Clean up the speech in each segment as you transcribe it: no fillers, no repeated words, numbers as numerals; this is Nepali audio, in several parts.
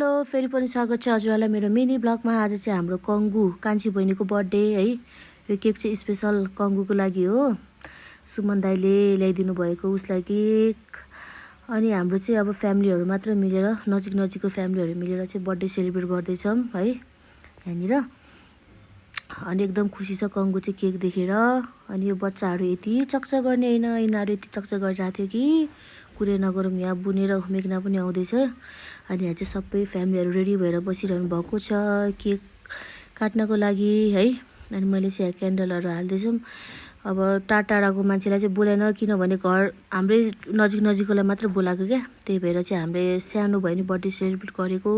हेलो फेरि पनि स्वागत छ हजुरहरूलाई मेरो मिनी ब्लगमा। आज चाहिँ हाम्रो कङ्गु कान्छी बहिनीको बर्थडे है। यो केक चाहिँ स्पेशल कङ्गुको लागि हो। सुमन दाइले ल्याइदिनु भएको उसलाई केक। अनि हाम्रो चाहिँ अब फ्यामिलीहरू मात्र मिलेर नजिकको फ्यामिलीहरू मिलेर चाहिँ बर्थडे सेलिब्रेट गर्दैछौँ है यहाँनिर। अनि एकदम खुसी छ कङ्गु चाहिँ केक देखेर। अनि यो बच्चाहरू यति चकचक गर्ने होइन, यिनीहरू यति चकचक गरिरहेको थियो कि कुरै नगरौँ। यहाँ बुनेर मेघना पनि आउँदैछ। अनि यहाँ चाहिँ सबै फ्यामिलीहरू रेडी भएर बसिरहनु भएको छ केक काट्नको लागि है। अनि मैले चाहिँ यहाँ क्यान्डलहरू हाल्दैछौँ। अब टाढाको मान्छेलाई चाहिँ बोलाएन, किनभने घर हाम्रै नजिककोलाई मात्र बोलाएको क्या। त्यही भएर चाहिँ हामीले सानो भयो नि बर्थडे सेलिब्रेट गरेको।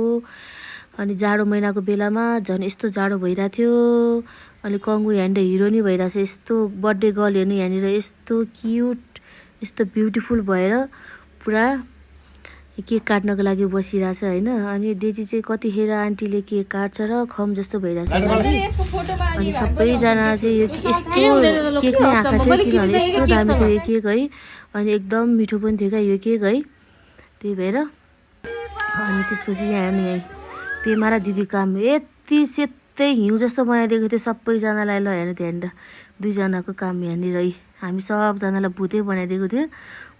अनि जाडो महिनाको बेलामा झन् यस्तो जाडो भइरहेको थियो। अनि कङ्गु यहाँनिर हिरो नि भइरहेछ। यस्तो बर्थडे गर्ल हेर्नु यहाँनिर यस्तो क्युट यस्तो ब्युटिफुल भएर पुरा केक काट्नको लागि बसिरहेछ होइन। अनि डेजी चाहिँ कतिखेर आन्टीले केक काट्छ र खम जस्तो भइरहेछ। अनि सबैजना चाहिँ यस्तो केक नै आएको थियो, किनभने यस्तो दामी थियो यो केक है। अनि एकदम मिठो पनि थियो क्या यो केक है। त्यही भएर अनि त्यसपछि यहाँ हेर्नु यहीँ पेमा र दिदी काम यति सेतै हिउँ जस्तो बनाइदिएको थियो सबैजनालाई। ल हेर्नु त्यहाँनिर दुईजनाको काम यहाँनिर है। हामी सबजनालाई भुतै बनाइदिएको थियो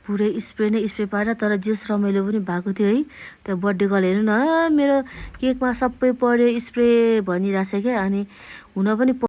पुरै स्प्रे नै स्प्रे पारेर। तर जस रमाइलो पनि भएको थियो है। त्यो बर्थडे गर्ल हेर्नु न मेरो केकमा सबै पऱ्यो स्प्रे भनिरहेछ क्या। अनि हुन पनि